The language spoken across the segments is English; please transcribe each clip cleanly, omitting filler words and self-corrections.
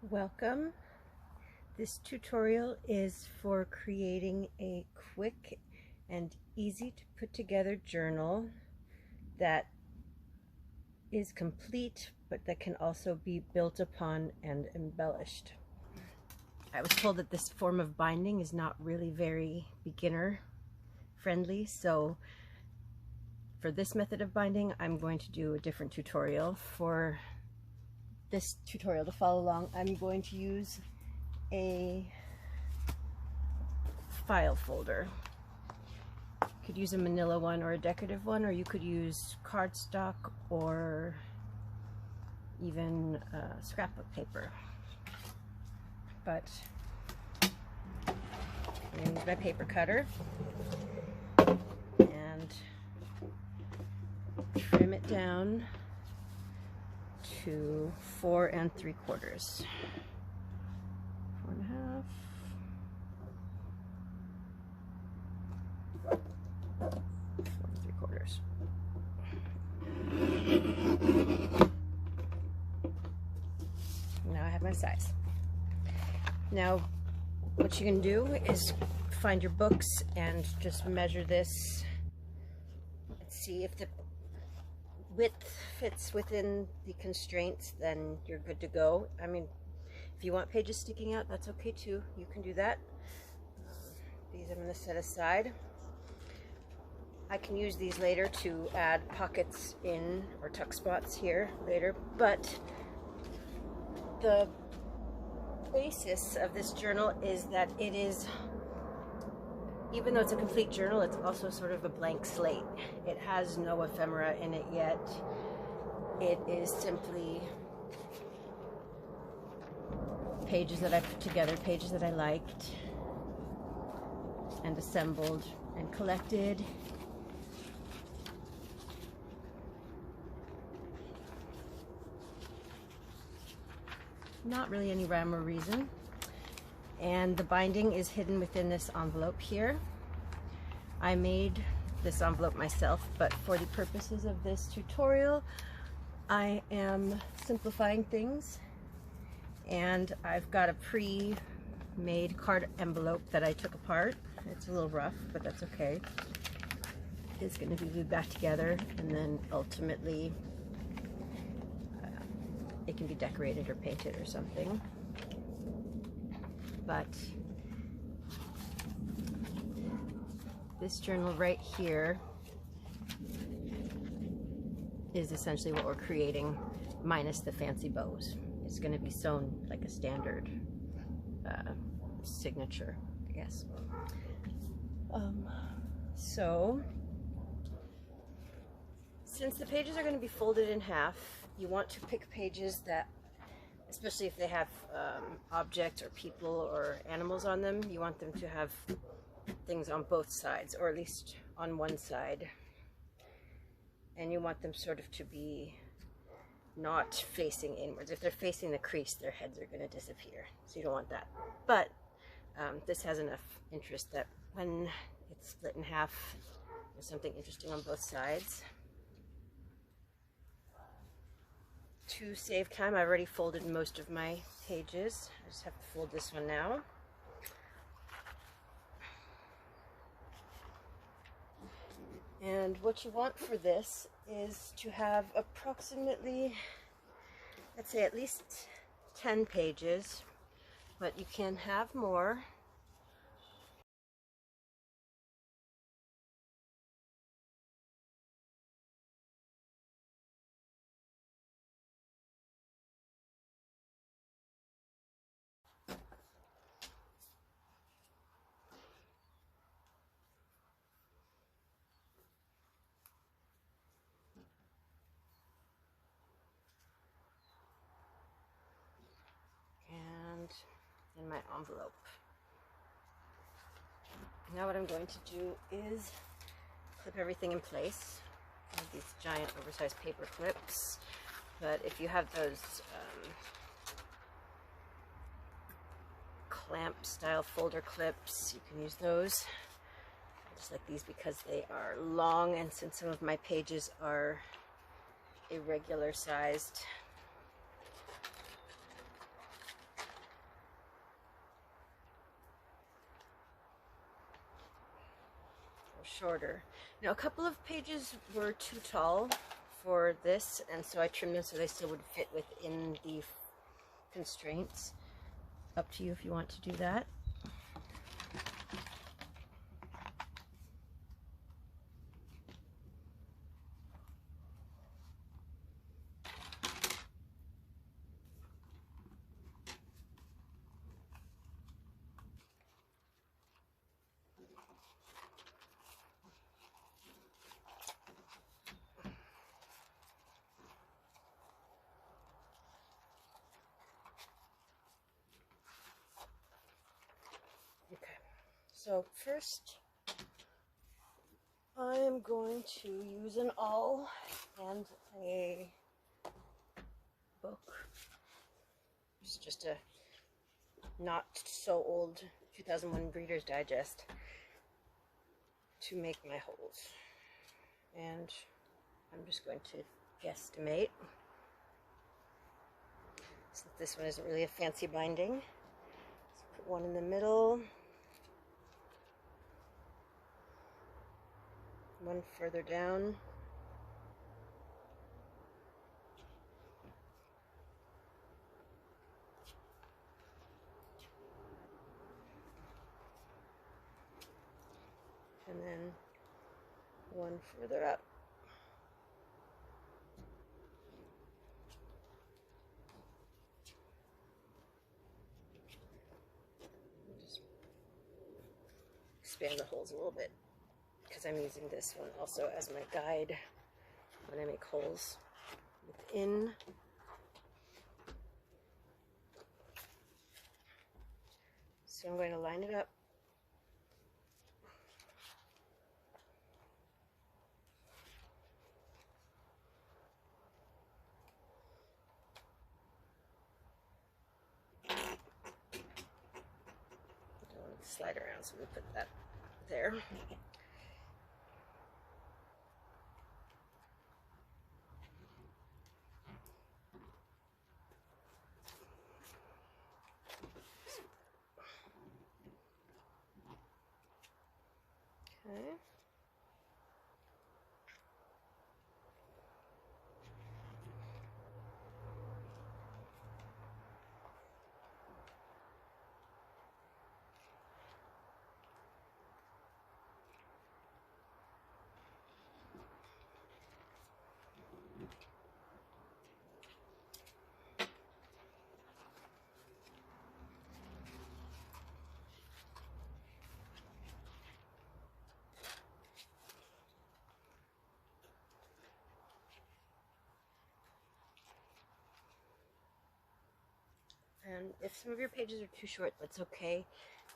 Welcome. This tutorial is for creating a quick and easy to put together journal that is complete but that can also be built upon and embellished. I was told that this form of binding is not really very beginner friendly, so for this method of binding I'm going to do a different tutorial. For this tutorial to follow along, I'm going to use a file folder. You could use a manila one or a decorative one, or you could use cardstock or even scrapbook paper. But I'm going to use my paper cutter and trim it down to 4 3/4. 4 1/2. 4 3/4. Now I have my size. Now what you can do is find your books and just measure this. Let's see if the width fits within the constraints, then you're good to go. I mean, if you want pages sticking out, that's okay too. You can do that. These I'm going to set aside. I can use these later to add pockets in or tuck spots here later, but the basis of this journal is that it is, even though it's a complete journal, it's also sort of a blank slate. It has no ephemera in it yet. It is simply pages that I put together, pages that I liked and assembled and collected. Not really any rhyme or reason. And the binding is hidden within this envelope here. I made this envelope myself, but for the purposes of this tutorial, I am simplifying things, and I've got a pre-made card envelope that I took apart. It's a little rough, but that's okay. It's going to be glued back together, and then ultimately it can be decorated or painted or something. But this journal right here is essentially what we're creating, minus the fancy bows. It's going to be sewn like a standard signature, I guess. So since the pages are going to be folded in half, you want to pick pages that, especially if they have objects or people or animals on them, you want them to have things on both sides, or at least on one side. And you want them sort of to be not facing inwards. If they're facing the crease, their heads are going to disappear. So you don't want that. But this has enough interest that when it's split in half, there's something interesting on both sides. To save time, I've already folded most of my pages. I just have to fold this one now. And what you want for this is to have approximately, let's say at least 10 pages, but you can have more. In my envelope. Now what I'm going to do is clip everything in place. I have these giant oversized paper clips, but if you have those clamp style folder clips, you can use those. I just like these because they are long, and since some of my pages are irregular sized, shorter. Now a couple of pages were too tall for this, and so I trimmed them so they still would fit within the constraints. Up to you if you want to do that. So first, I am going to use an awl and a book. It's just a not so old 2001 Reader's Digest to make my holes. And I'm just going to guesstimate. Since this one isn't really a fancy binding, let's put one in the middle. One further down. And then one further up. Just expand the holes a little bit, because I'm using this one also as my guide when I make holes within. So I'm going to line it up. I don't want to slide around, so we put that there. Okay. And if some of your pages are too short, that's okay.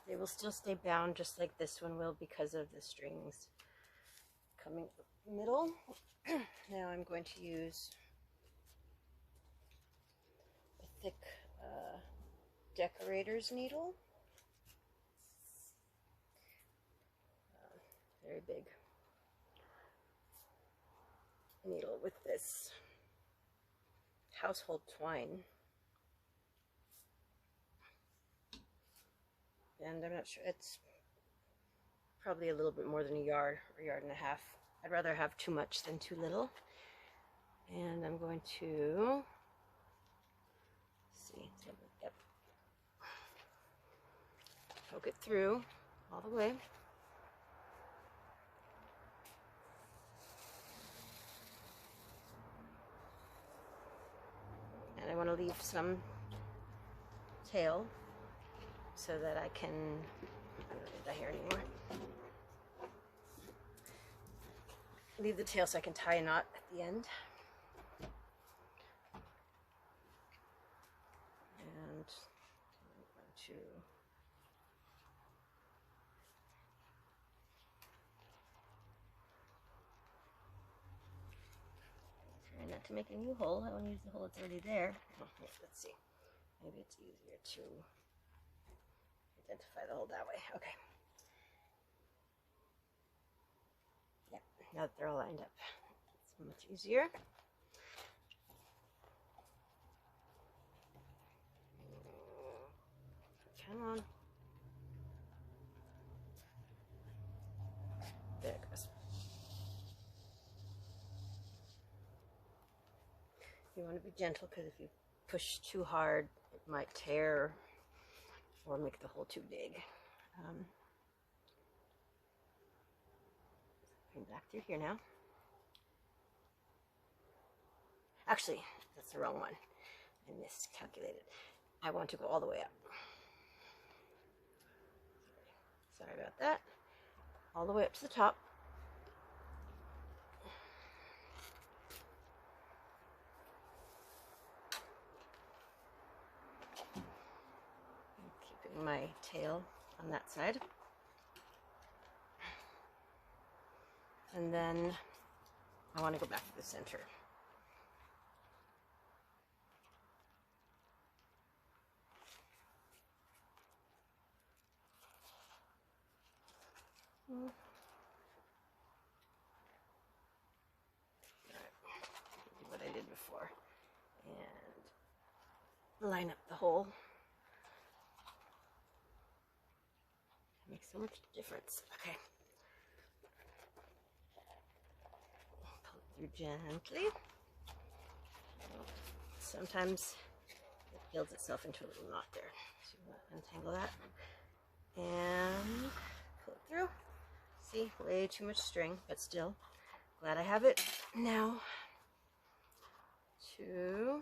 They will still stay bound just like this one will because of the strings coming up the middle. Now I'm going to use a thick decorator's needle. Very big needle with this household twine. And I'm not sure, it's probably a little bit more than a yard or a yard and a half. I'd rather have too much than too little. And I'm going to see, yep, poke it through all the way. And I want to leave some tail so that I can, I don't need that hair anymore. Leave the tail so I can tie a knot at the end. And I'm going to try not to make a new hole. I want to use the hole that's already there. Oh, yeah, let's see. Maybe it's easier to identify the hole that way. Okay. Yeah, now that they're all lined up, it's much easier. Come on. There it goes. You want to be gentle because if you push too hard, it might tear or make the hole too big. Bring back through here now. Actually, that's the wrong one. I miscalculated. I want to go all the way up. Sorry about that. All the way up to the top. Keeping my tail on that side. And then I want to go back to the center. All right. Do what I did before and line up the hole. It makes so much difference. Okay. Pull it through gently. Sometimes it builds itself into a little knot there. So you want to untangle that and pull it through. See, way too much string, but still glad I have it. Now to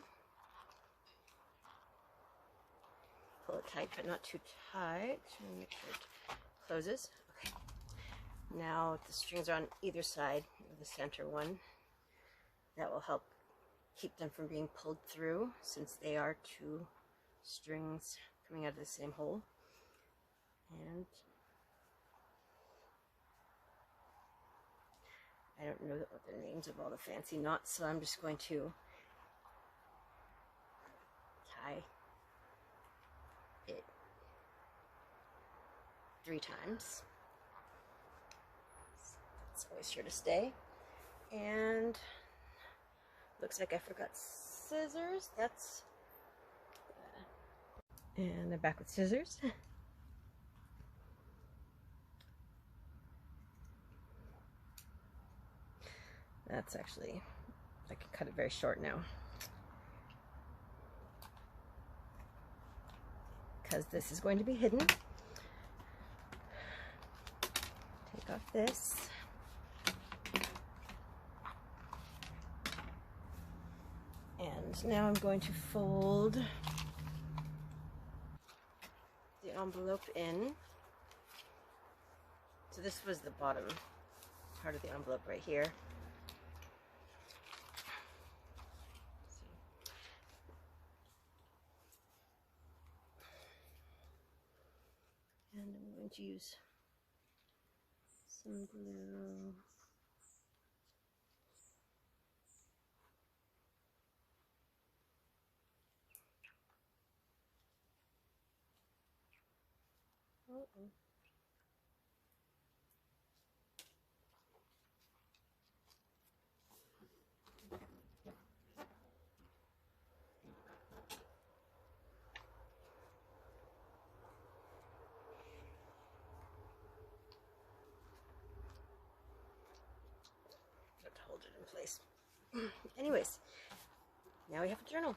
pull it tight, but not too tight. Make sure it closes. Okay. Now the strings are on either side of the center one. That will help keep them from being pulled through, since they are two strings coming out of the same hole. And I don't know what the names of all the fancy knots, so I'm just going to tie it 3 times. It's always sure to stay. And looks like I forgot scissors. That's and I'm back with scissors. That's actually, I can cut it very short now, because this is going to be hidden. Take off this. And now I'm going to fold the envelope in. So this was the bottom part of the envelope right here. And I'm going to use some glue. Hold it in place. Anyways, now we have a journal.